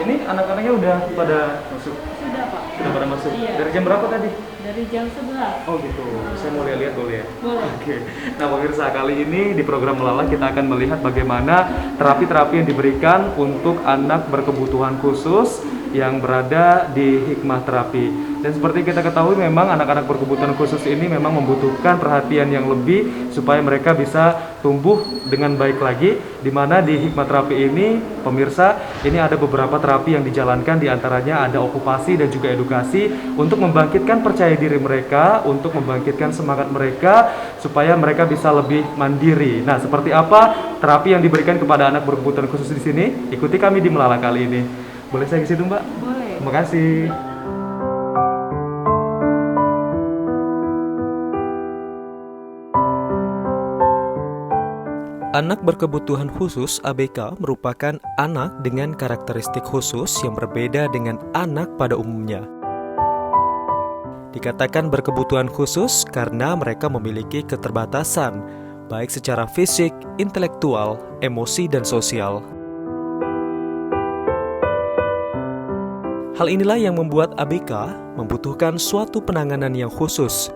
Ini anak-anaknya udah pada masuk? Sudah, Pak. Sudah pada masuk? Iya. Dari jam berapa tadi? Dari jam 11. Oh gitu, saya mau lihat boleh ya? Boleh. Oke, nah pemirsa, kali ini di program Melala kita akan melihat bagaimana terapi-terapi yang diberikan untuk anak berkebutuhan khusus yang berada di Hikmah Terapi. Dan seperti kita ketahui memang anak-anak berkebutuhan khusus ini memang membutuhkan perhatian yang lebih supaya mereka bisa tumbuh dengan baik lagi. Dimana di Hikmah Terapi ini, pemirsa, ini ada beberapa terapi yang dijalankan, diantaranya ada okupasi dan juga edukasi untuk membangkitkan percaya diri mereka, untuk membangkitkan semangat mereka supaya mereka bisa lebih mandiri. Nah, seperti apa terapi yang diberikan kepada anak berkebutuhan khusus di sini? Ikuti kami di Melala kali ini. Boleh saya ke situ, Mbak? Boleh. Terima kasih. Anak berkebutuhan khusus (ABK) merupakan anak dengan karakteristik khusus yang berbeda dengan anak pada umumnya. Dikatakan berkebutuhan khusus karena mereka memiliki keterbatasan, baik secara fisik, intelektual, emosi, dan sosial. Hal inilah yang membuat ABK membutuhkan suatu penanganan yang khusus.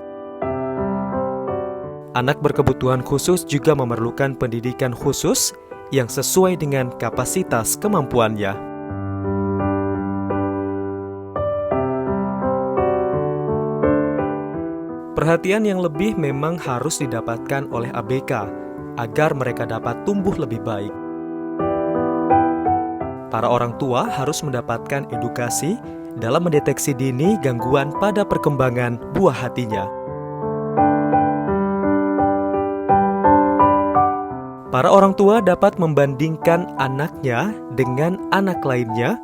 Anak berkebutuhan khusus juga memerlukan pendidikan khusus yang sesuai dengan kapasitas kemampuannya. Perhatian yang lebih memang harus didapatkan oleh ABK agar mereka dapat tumbuh lebih baik. Para orang tua harus mendapatkan edukasi dalam mendeteksi dini gangguan pada perkembangan buah hatinya. Para orang tua dapat membandingkan anaknya dengan anak lainnya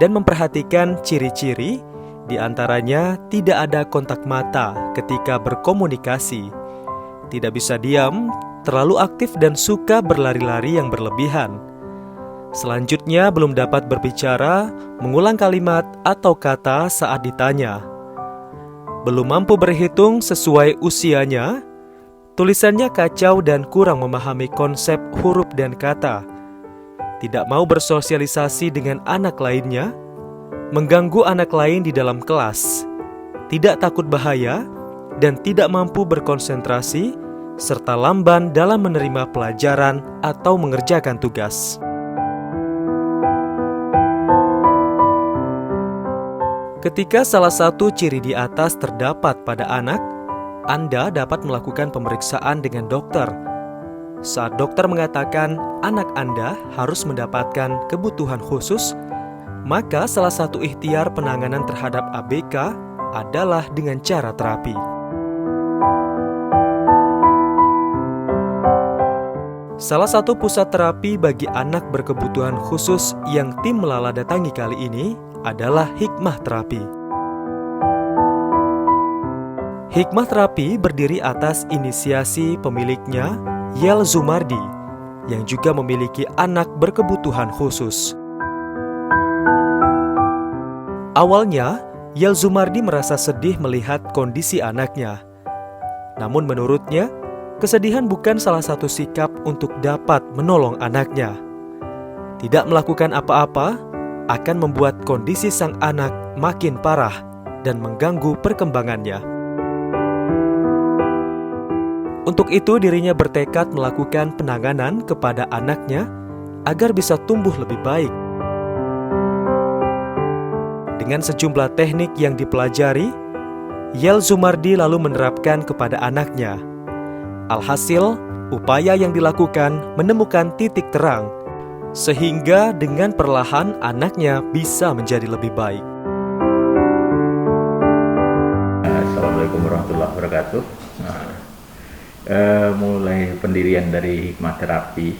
dan memperhatikan ciri-ciri, di antaranya tidak ada kontak mata ketika berkomunikasi, tidak bisa diam, terlalu aktif dan suka berlari-lari yang berlebihan. Selanjutnya belum dapat berbicara, mengulang kalimat atau kata saat ditanya. Belum mampu berhitung sesuai usianya, tulisannya kacau dan kurang memahami konsep huruf dan kata, tidak mau bersosialisasi dengan anak lainnya, mengganggu anak lain di dalam kelas, tidak takut bahaya, dan tidak mampu berkonsentrasi, serta lamban dalam menerima pelajaran atau mengerjakan tugas. Ketika salah satu ciri di atas terdapat pada anak, Anda dapat melakukan pemeriksaan dengan dokter. Saat dokter mengatakan anak Anda harus mendapatkan kebutuhan khusus, maka salah satu ikhtiar penanganan terhadap ABK adalah dengan cara terapi. Salah satu pusat terapi bagi anak berkebutuhan khusus yang tim Melala datangi kali ini adalah Hikmah Terapi. Hikmah Terapi berdiri atas inisiasi pemiliknya, Yel Zumardi, yang juga memiliki anak berkebutuhan khusus. Awalnya, Yel Zumardi merasa sedih melihat kondisi anaknya. Namun menurutnya, kesedihan bukan salah satu sikap untuk dapat menolong anaknya. Tidak melakukan apa-apa akan membuat kondisi sang anak makin parah dan mengganggu perkembangannya. Untuk itu dirinya bertekad melakukan penanganan kepada anaknya agar bisa tumbuh lebih baik. Dengan sejumlah teknik yang dipelajari, Yel Zumardi lalu menerapkan kepada anaknya. Alhasil, upaya yang dilakukan menemukan titik terang, sehingga dengan perlahan anaknya bisa menjadi lebih baik. Assalamualaikum warahmatullahi wabarakatuh. Mulai pendirian dari Hikmah Terapi,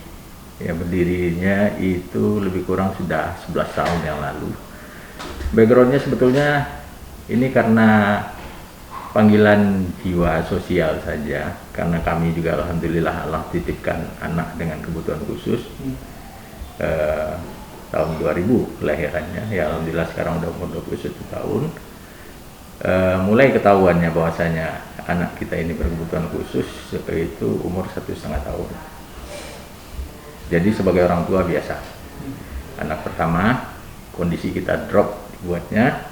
ya berdirinya itu lebih kurang sudah 11 tahun yang lalu. Backgroundnya sebetulnya ini karena panggilan jiwa sosial saja, karena kami juga alhamdulillah Allah titipkan anak dengan kebutuhan khusus. Tahun 2000 kelahirannya, ya alhamdulillah sekarang udah umur 21 tahun. Mulai ketahuannya bahwasanya anak kita ini berkebutuhan khusus itu umur 1,5 tahun. Jadi sebagai orang tua biasa, anak pertama kondisi kita drop dibuatnya.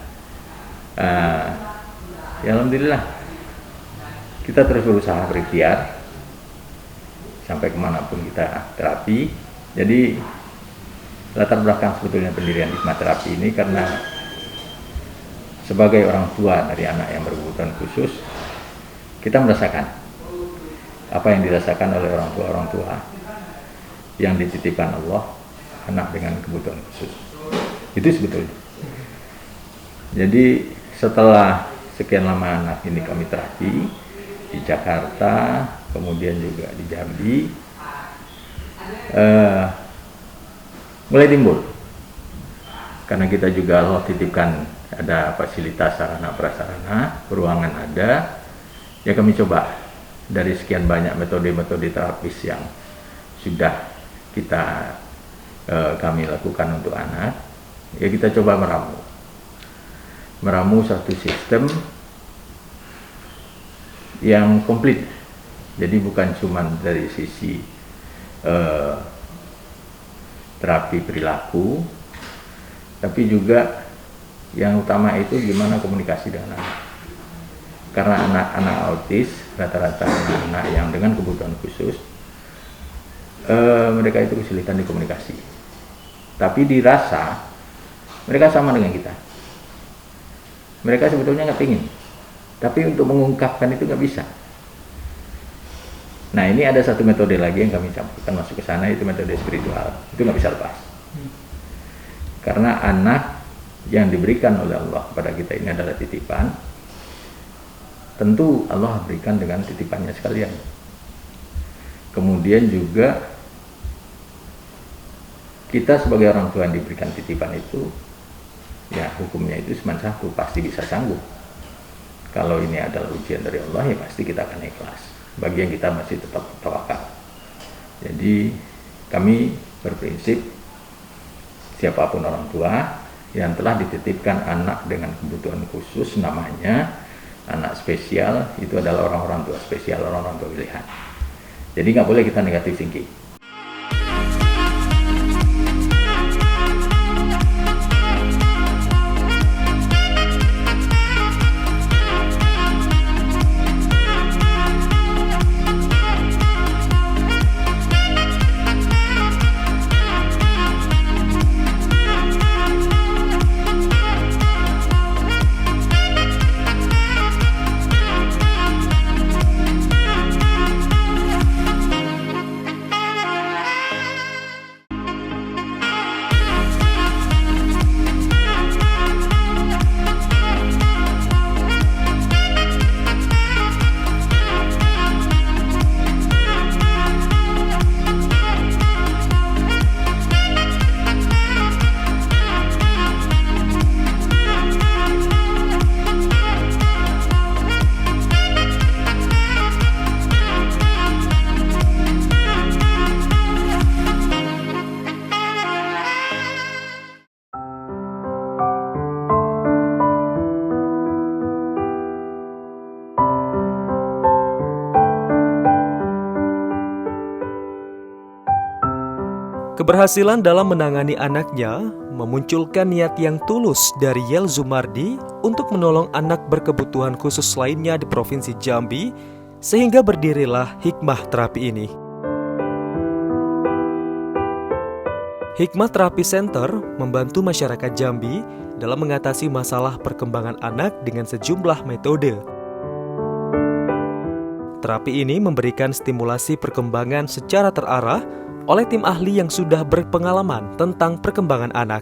Ya alhamdulillah kita terus berusaha berikhtiar sampai kemanapun kita terapi. Jadi latar belakang sebetulnya pendirian hikmah terapi ini karena sebagai orang tua dari anak yang berkebutuhan khusus, kita merasakan apa yang dirasakan oleh orang tua yang dititipkan Allah anak dengan kebutuhan khusus. Itu sebetulnya. Jadi setelah sekian lama anak ini kami terapi di Jakarta, kemudian juga di Jambi, mulai timbul. Karena kita juga Allah titipkan ada fasilitas sarana prasarana, ruangan ada, ya kami coba dari sekian banyak metode-metode terapis yang sudah kami lakukan untuk anak, ya kita coba meramu satu sistem yang komplit. Jadi bukan cuma dari sisi terapi perilaku, tapi juga yang utama itu gimana komunikasi dengan anak. Karena anak-anak autis rata-rata anak-anak yang dengan kebutuhan khusus, mereka itu kesulitan di komunikasi. Tapi dirasa mereka sama dengan kita. Mereka sebetulnya nggak ingin, tapi untuk mengungkapkan itu nggak bisa. Nah ini ada satu metode lagi yang kami campurkan masuk ke sana, itu metode spiritual. Itu nggak bisa lepas. Karena anak yang diberikan oleh Allah kepada kita ini adalah titipan. Tentu Allah berikan dengan titipannya sekalian. Kemudian juga kita sebagai orang tua yang diberikan titipan itu, ya hukumnya itu cuma satu, pasti bisa sanggup. Kalau ini adalah ujian dari Allah, ya pasti kita akan ikhlas. Bagi yang kita masih tetap tawakal. Jadi kami berprinsip siapapun orang tua yang telah dititipkan anak dengan kebutuhan khusus, namanya anak spesial, itu adalah orang-orang tua spesial, orang-orang tua pilihan. Jadi nggak boleh kita negatif thinking. Keberhasilan dalam menangani anaknya memunculkan niat yang tulus dari Yel Zumardi untuk menolong anak berkebutuhan khusus lainnya di Provinsi Jambi, sehingga berdirilah Hikmah Terapi ini. Hikmah Terapi Center membantu masyarakat Jambi dalam mengatasi masalah perkembangan anak dengan sejumlah metode. Terapi ini memberikan stimulasi perkembangan secara terarah oleh tim ahli yang sudah berpengalaman tentang perkembangan anak.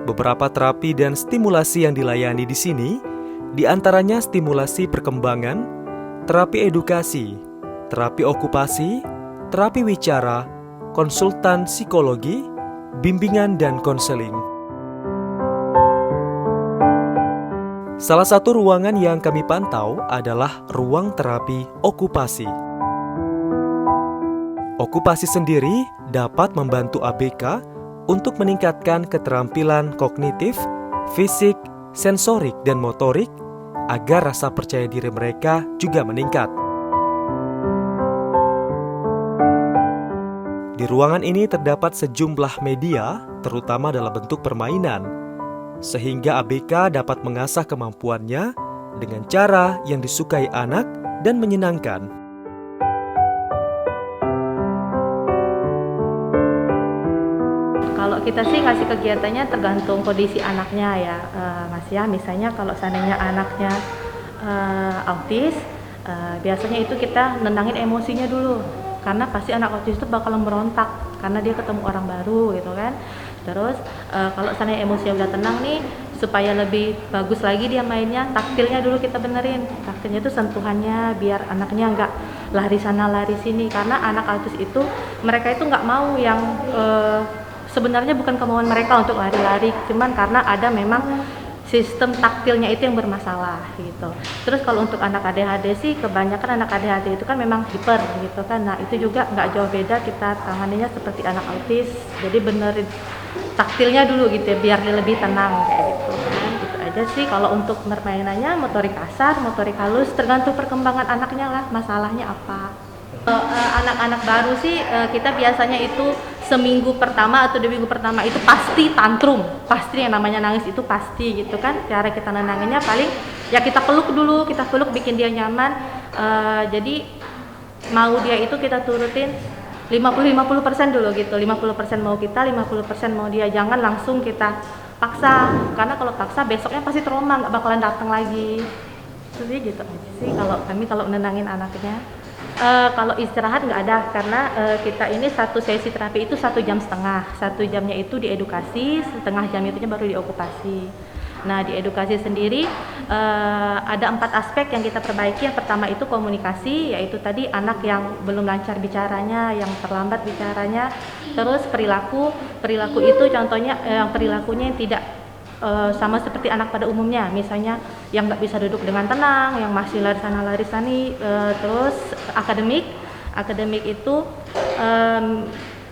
Beberapa terapi dan stimulasi yang dilayani di sini, diantaranya stimulasi perkembangan, terapi edukasi, terapi okupasi, terapi wicara, konsultan psikologi, bimbingan dan konseling. Salah satu ruangan yang kami pantau adalah ruang terapi okupasi. Okupasi sendiri dapat membantu ABK untuk meningkatkan keterampilan kognitif, fisik, sensorik, dan motorik agar rasa percaya diri mereka juga meningkat. Di ruangan ini terdapat sejumlah media, terutama dalam bentuk permainan, sehingga ABK dapat mengasah kemampuannya dengan cara yang disukai anak dan menyenangkan. Kalau kita sih ngasih kegiatannya tergantung kondisi anaknya ya, Mas ya. Misalnya kalau seandainya anaknya autis, biasanya itu kita nenangin emosinya dulu. Karena pasti anak autis itu bakalan berontak karena dia ketemu orang baru gitu kan. Terus kalau seandainya emosinya udah tenang nih, supaya lebih bagus lagi dia mainnya, taktilnya dulu kita benerin. Taktilnya itu sentuhannya biar anaknya nggak lari sana lari sini. Karena anak autis itu mereka itu nggak mau yang sebenarnya bukan kemauan mereka untuk lari-lari, cuman karena ada memang sistem taktilnya itu yang bermasalah gitu. Terus kalau untuk anak ADHD sih, kebanyakan anak ADHD itu kan memang hiper gitu kan. Nah itu juga nggak jauh beda, kita tanganinya seperti anak autis. Jadi benerin taktilnya dulu gitu ya, biar dia lebih tenang kayak gitu kan. Gitu aja sih kalau untuk permainannya, motorik kasar, motorik halus, tergantung perkembangan anaknya lah, masalahnya apa. Anak-anak baru sih kita biasanya itu seminggu pertama atau 2 minggu pertama itu pasti tantrum, pasti yang namanya nangis itu pasti gitu kan. Cara kita nenanginnya paling ya kita peluk dulu, kita peluk bikin dia nyaman. Jadi mau dia itu kita turutin 50% dulu gitu, 50% mau kita, 50% mau dia. Jangan langsung kita paksa, karena kalau paksa besoknya pasti trauma, nggak bakalan datang lagi. Jadi gitu aja sih kalau kami kalau nenangin anaknya. Kalau istirahat nggak ada, karena kita ini satu sesi terapi itu 1,5 jam. 1 jamnya itu diedukasi, setengah jam itu baru diokupasi. Nah di edukasi sendiri ada 4 aspek yang kita perbaiki. Yang pertama itu komunikasi, yaitu tadi anak yang belum lancar bicaranya, yang terlambat bicaranya. Terus perilaku itu contohnya yang perilakunya yang tidak sama seperti anak pada umumnya, misalnya yang nggak bisa duduk dengan tenang, yang masih lari sana lari sini. Terus akademik itu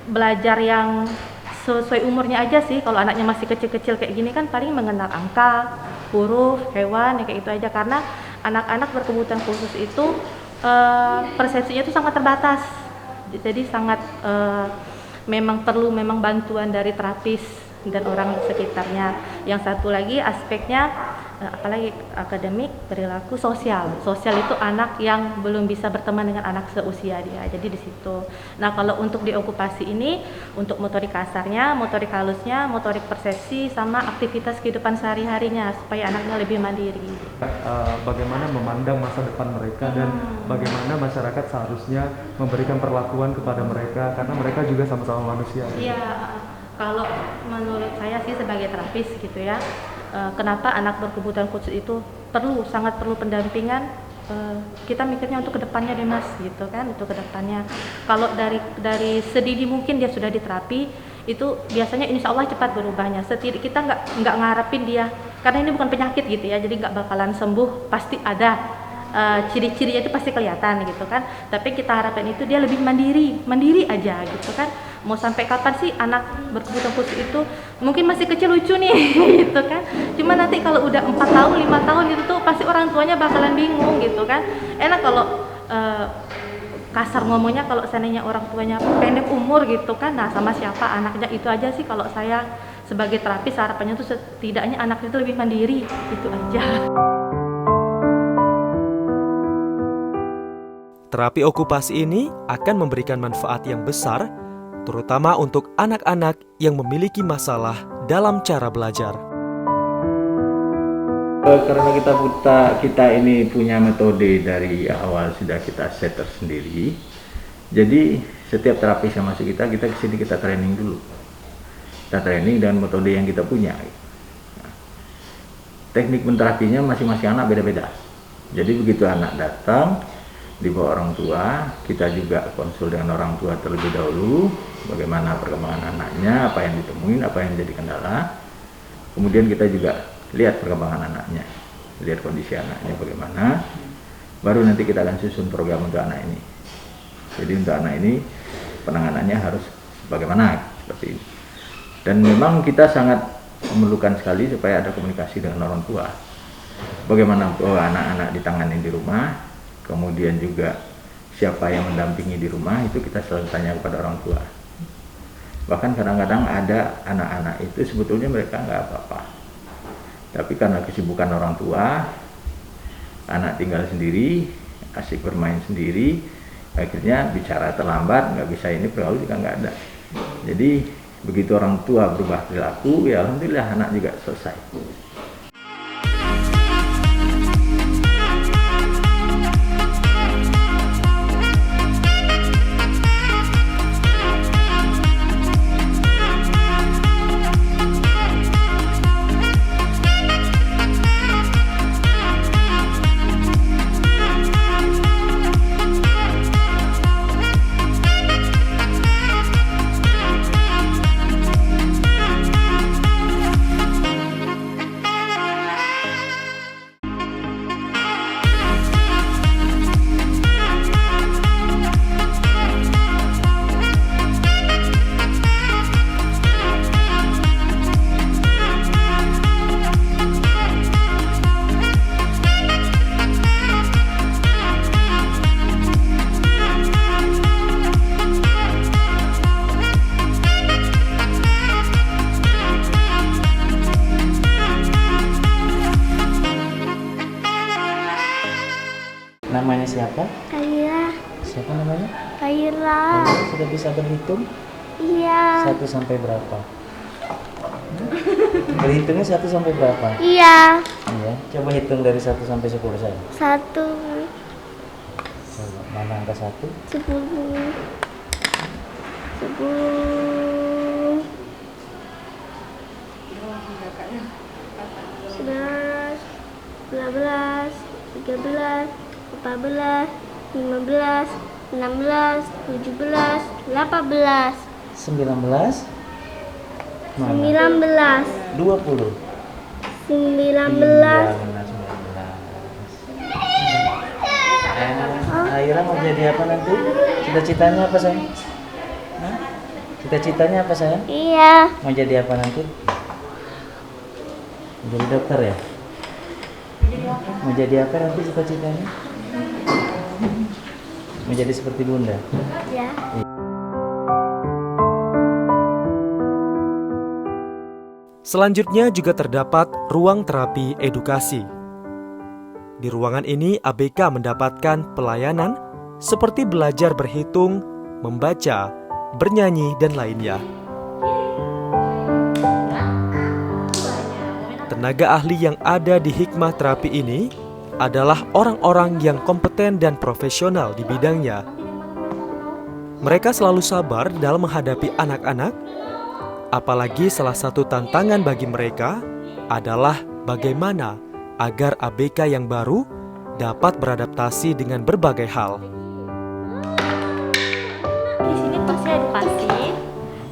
belajar yang sesuai umurnya aja sih. Kalau anaknya masih kecil-kecil kayak gini kan paling mengenal angka, huruf, hewan, ya kayak itu aja. Karena anak-anak berkebutuhan khusus itu persepsinya itu sangat terbatas, jadi sangat memang perlu bantuan dari terapis dan orang sekitarnya. Yang satu lagi aspeknya apalagi akademik, perilaku, sosial itu anak yang belum bisa berteman dengan anak seusia dia, jadi di situ. Nah kalau untuk diokupasi ini, untuk motorik kasarnya, motorik halusnya, motorik persepsi, sama aktivitas kehidupan sehari-harinya supaya anaknya lebih mandiri. Bagaimana memandang masa depan mereka dan bagaimana masyarakat seharusnya memberikan perlakuan kepada mereka, karena mereka juga sama-sama manusia. Iya. Kalau menurut saya sih sebagai terapis gitu ya, kenapa anak berkebutuhan khusus itu sangat perlu pendampingan. Kita mikirnya untuk kedepannya deh Mas gitu kan, untuk kedepannya. Kalau dari sedini mungkin dia sudah diterapi, itu biasanya insya Allah cepat berubahnya. Kita nggak ngarepin dia, karena ini bukan penyakit gitu ya, jadi nggak bakalan sembuh, pasti ada. Ciri-cirinya itu pasti kelihatan gitu kan. Tapi kita harapkan itu dia lebih mandiri aja gitu kan. Mau sampai kapan sih anak berkebutuhan khusus itu? Mungkin masih kecil lucu nih gitu kan. Cuma nanti kalau udah 4 tahun, 5 tahun gitu tuh pasti orang tuanya bakalan bingung gitu kan. Enak kalau kasar ngomongnya, kalau seandainya orang tuanya pendek umur gitu kan. Nah sama siapa anaknya, itu aja sih kalau saya sebagai terapis harapannya tuh setidaknya anaknya itu lebih mandiri, itu aja. Terapi okupasi ini akan memberikan manfaat yang besar, terutama untuk anak-anak yang memiliki masalah dalam cara belajar. Karena kita ini punya metode dari awal sudah kita set tersendiri, jadi setiap terapis yang masuk kita kesini kita training dulu. Kita training dan metode yang kita punya. Nah, teknik menterapinya masing-masing anak beda-beda. Jadi begitu anak datang di bawah orang tua, kita juga konsul dengan orang tua terlebih dahulu, bagaimana perkembangan anaknya, apa yang ditemuin, apa yang jadi kendala. Kemudian kita juga lihat perkembangan anaknya, lihat kondisi anaknya bagaimana, baru nanti kita akan susun program untuk anak ini. Jadi untuk anak ini penanganannya harus bagaimana, seperti ini. Dan memang kita sangat memerlukan sekali supaya ada komunikasi dengan orang tua. Bagaimana anak-anak ditangani di rumah, kemudian juga siapa yang mendampingi di rumah, itu kita selalu tanya kepada orang tua. Bahkan kadang-kadang ada anak-anak itu sebetulnya mereka nggak apa-apa, tapi karena kesibukan orang tua, anak tinggal sendiri, asik bermain sendiri, akhirnya bicara terlambat, nggak bisa ini, perilaku juga nggak ada. Jadi begitu orang tua berubah perilaku, ya alhamdulillah anak juga selesai. Namanya siapa? Kaira. Siapa namanya? Kaira. Kamu sudah bisa berhitung? Iya. 1 sampai berapa? Berhitungnya 1 sampai berapa? Iya. Iya. Coba hitung dari 1 sampai 10 saya. 1, Coba, mana angka 1? 10, 10, 11, 12, 13, 14, 15, 16, 17, 18, 19? Mana? 19, 20? 19. Iya, benar 19. Aira mau jadi apa nanti? Cita-citanya apa sayang? Hah? Cita-citanya apa sayang? Iya. Mau jadi apa nanti? Mau jadi dokter ya? Mau jadi apa nanti cita-citanya? Mau jadi seperti bunda? Ya. Selanjutnya juga terdapat ruang terapi edukasi. Di ruangan ini ABK mendapatkan pelayanan seperti belajar berhitung, membaca, bernyanyi, dan lainnya. Tenaga ahli yang ada di hikmah terapi ini adalah orang-orang yang kompeten dan profesional di bidangnya. Mereka selalu sabar dalam menghadapi anak-anak, apalagi salah satu tantangan bagi mereka adalah bagaimana agar ABK yang baru dapat beradaptasi dengan berbagai hal. Di sini pasti edukasi.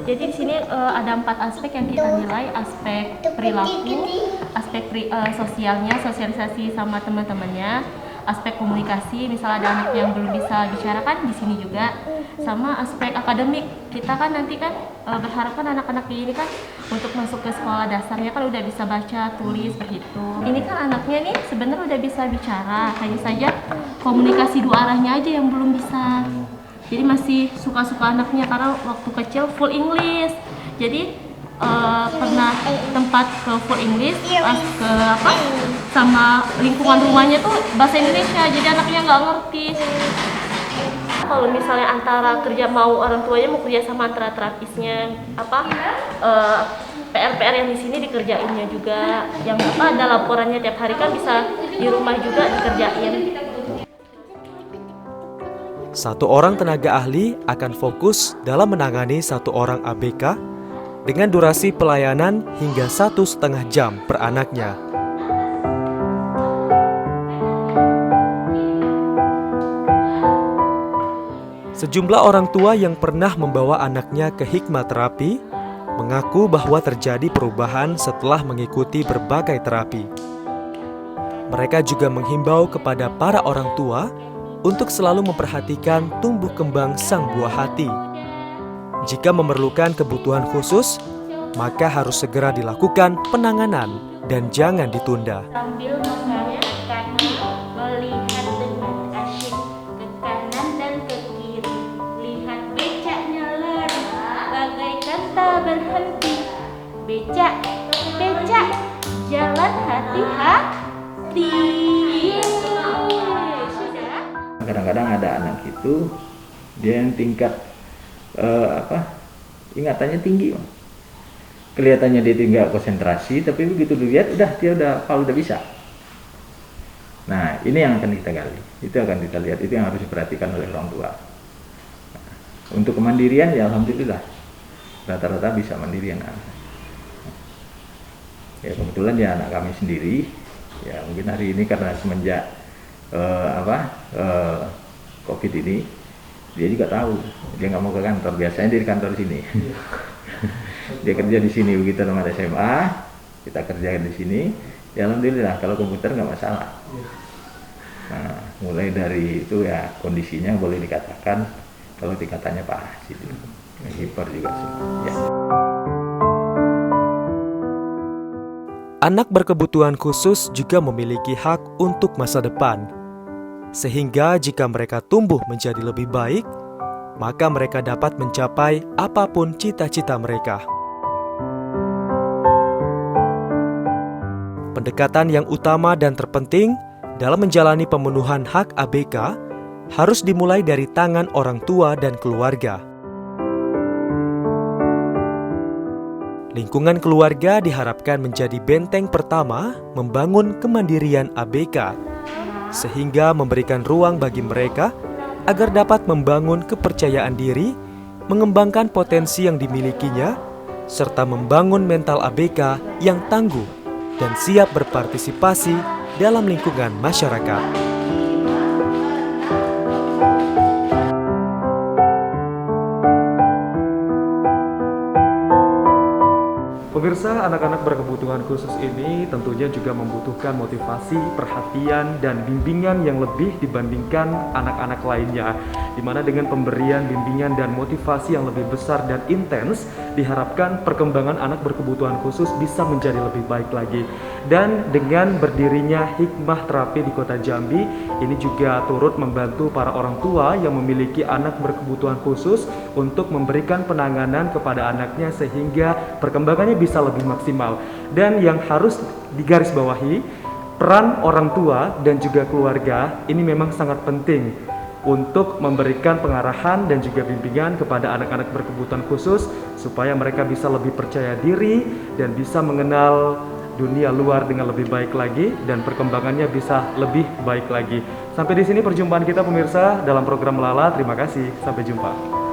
Jadi di sini ada 4 aspek yang kita nilai: aspek perilaku, aspek sosialnya, sosialisasi sama teman-temannya, aspek komunikasi, misal ada anak yang belum bisa bicara kan di sini juga, sama aspek akademik. Kita kan nanti kan berharap kan anak-anak ini kan untuk masuk ke sekolah dasarnya kan udah bisa baca, tulis, berhitung. Ini kan anaknya nih sebenarnya udah bisa bicara, hanya saja komunikasi 2 arahnya aja yang belum bisa. Jadi masih suka-suka anaknya karena waktu kecil full English. Jadi pernah tempat ke full English, pas ke apa sama lingkungan rumahnya tuh bahasa Indonesia, jadi anaknya nggak ngerti. Kalau misalnya antara kerja mau orang tuanya mau kerja sama antara terapisnya apa PR-PR yang di sini dikerjainnya juga, yang apa ada laporannya tiap hari kan bisa di rumah juga dikerjain. Satu orang tenaga ahli akan fokus dalam menangani 1 orang ABK dengan durasi pelayanan hingga 1,5 jam per anaknya. Sejumlah orang tua yang pernah membawa anaknya ke hikmah terapi mengaku bahwa terjadi perubahan setelah mengikuti berbagai terapi. Mereka juga menghimbau kepada para orang tua untuk selalu memperhatikan tumbuh kembang sang buah hati. Jika memerlukan kebutuhan khusus, maka harus segera dilakukan penanganan dan jangan ditunda. Sambil matanya kanan, melihat dengan asyik ke kanan dan ke kiri. Lihat becaknya lari, bagaikan Becak, becak, jalan hati-hati. Sudah. Kadang-kadang ada anak itu dia yang tingkat ingatannya tinggi, Bang. Kelihatannya dia tinggal konsentrasi, tapi begitu dilihat dia udah hafal, udah bisa. Nah, ini yang akan kita gali, itu akan kita lihat, itu yang harus diperhatikan oleh orang tua. Untuk kemandirian ya alhamdulillah rata-rata bisa mandiri anak. Ya kebetulan ya anak kami sendiri, ya mungkin hari ini karena semenjak COVID ini dia juga tahu, dia nggak mau ke kantor, biasanya dia di kantor sini. Dia kerja di sini, begitu tamat SMA kita kerjakan di sini, ya alhamdulillah kalau komputer nggak masalah. Nah, mulai dari itu ya kondisinya boleh dikatakan kalau tingkatannya parah situ, hiper juga semua. Ya. Anak berkebutuhan khusus juga memiliki hak untuk masa depan. Sehingga jika mereka tumbuh menjadi lebih baik, maka mereka dapat mencapai apapun cita-cita mereka. Pendekatan yang utama dan terpenting dalam menjalani pemenuhan hak ABK harus dimulai dari tangan orang tua dan keluarga. Lingkungan keluarga diharapkan menjadi benteng pertama membangun kemandirian ABK, sehingga memberikan ruang bagi mereka agar dapat membangun kepercayaan diri, mengembangkan potensi yang dimilikinya, serta membangun mental ABK yang tangguh dan siap berpartisipasi dalam lingkungan masyarakat. Pemirsa, anak-anak berkebutuhan khusus ini tentunya juga membutuhkan motivasi, perhatian, dan bimbingan yang lebih dibandingkan anak-anak lainnya. Di mana dengan pemberian bimbingan dan motivasi yang lebih besar dan intens, diharapkan perkembangan anak berkebutuhan khusus bisa menjadi lebih baik lagi. Dan dengan berdirinya Hikmah Terapi di Kota Jambi, ini juga turut membantu para orang tua yang memiliki anak berkebutuhan khusus untuk memberikan penanganan kepada anaknya sehingga perkembangannya bisa lebih maksimal. Dan yang harus digarisbawahi, peran orang tua dan juga keluarga ini memang sangat penting untuk memberikan pengarahan dan juga bimbingan kepada anak-anak berkebutuhan khusus supaya mereka bisa lebih percaya diri dan bisa mengenal dunia luar dengan lebih baik lagi dan perkembangannya bisa lebih baik lagi. Sampai di sini perjumpaan kita pemirsa dalam program Lala. Terima kasih. Sampai jumpa.